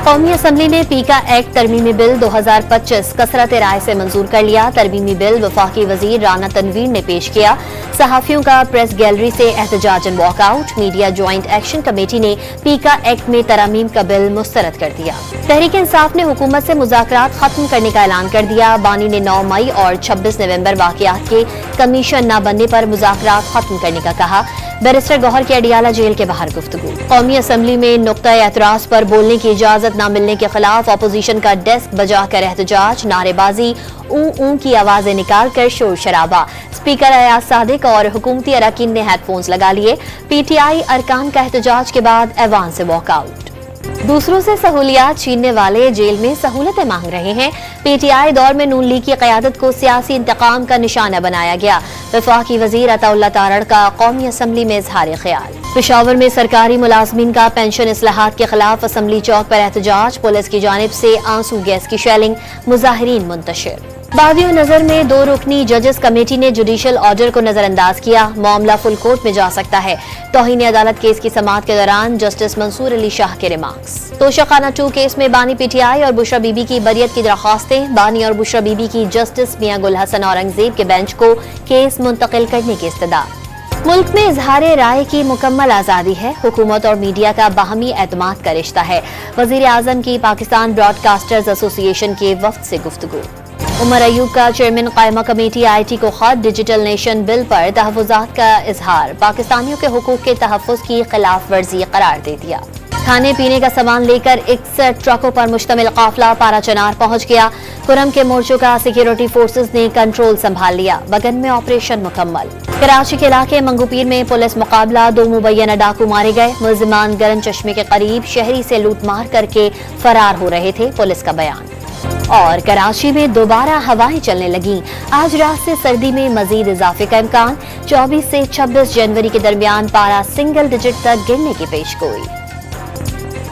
कौमी असम्बली ने PECA act तरमीमी bill 2025 कसरत राय से मंजूर कर लिया। तरमीमी बिल वफाकी वजीर राना तनवीर ने पेश किया। सहाफियों का प्रेस गैलरी से एहतजाजन walkout. Media joint action committee ने पीका एक्ट में तरमीम का बिल मुस्तरद कर दिया। तहरीक इंसाफ ने हुकूमत से मुज़ाकरात खत्म करने का ऐलान कर दिया। बानी ने 9 मई और 26 नवंबर वाक़यात के कमीशन न बनने पर मुज़ाकरात खत्म करने का कहा। बैरिस्टर गौहर की अडियाला जेल के बाहर गुफ्तगू। कौमी असम्बली में नुक्ता एतराज पर बोलने की इजाजत न मिलने के खिलाफ अपोजिशन का डेस्क बजाकर एहतजाज, नारेबाजी, ऊ की आवाजें निकालकर शोर शराबा। स्पीकर अयाज सादिक और हुकूमती अरकान ने हेडफोन्स लगा लिए। पीटीआई अरकान का एहतजाज के बाद ऐवान से वॉकआउट। दूसरों से सहूलियात छीनने वाले जेल में सहूलतें मांग रहे हैं। पीटीआई दौर में नून लीग की क़यादत को सियासी इंतकाम का निशाना बनाया गया। वफाकी वजीर अताउल्लाह तारड़ का कौमी असम्बली में इजहार ख्याल। पेशावर में सरकारी मुलाजमीन का पेंशन इस्लाहात के खिलाफ असम्बली चौक पर एहतजाज। पुलिस की जानिब से आंसू गैस की शेलिंग, मुजाहिरीन मुंतशिर। बादियों नजर में 2 रुकनी जजेस कमेटी ने जुडिशल ऑर्डर को नजरअंदाज किया। मामला फुल कोर्ट में जा सकता है। तौहीन अदालत केस की समाअत के दौरान जस्टिस मंसूर अली शाह के रिमार्क्स। तोशाखाना 2 केस में बानी पीटीआई और बुशरा बीबी की बरियत की दरख्वास्तें। बानी और बुशरा बीबी की जस्टिस मियां गुल हसन औरंगजेब के बेंच को केस मुंतकिल करने की इस्तदा। मुल्क में इजहार राय की मुकम्मल आज़ादी है। हुकूमत और मीडिया का बाहमी एतमाद का रिश्ता है। वजीर आजम की पाकिस्तान ब्रॉडकास्टर्स एसोसिएशन के वफ्द से गुफ्तगू। उमर अयूब का चेयरमैन कायमा कमेटी IT को खत। डिजिटल नेशन बिल पर तहफ़्फ़ुज़ात का इजहार। पाकिस्तानियों के हुकूक के तहफ़्फ़ुज़ की खिलाफ वर्जी करार दे दिया। खाने पीने का सामान लेकर 61 ट्रकों पर मुश्तमिल काफिला पाराचनार पहुंच गया। कुरम के मोर्चों का सिक्योरिटी फोर्सेस ने कंट्रोल संभाल लिया। बगन में ऑपरेशन मुकम्मल। कराची के इलाके मंगूपीर में पुलिस मुकाबला। 2 मुबैना डाकू मारे गए। मुलजिमान गरम चश्मे के करीब शहरी से लूट मार करके फरार हो रहे थे, पुलिस का बयान। और कराची में दोबारा हवाएं चलने लगी। आज रात से सर्दी में मजीद इजाफे का इम्कान। 24 से 26 जनवरी के दरमियान पारा सिंगल डिजिट तक गिरने की पेशगोई।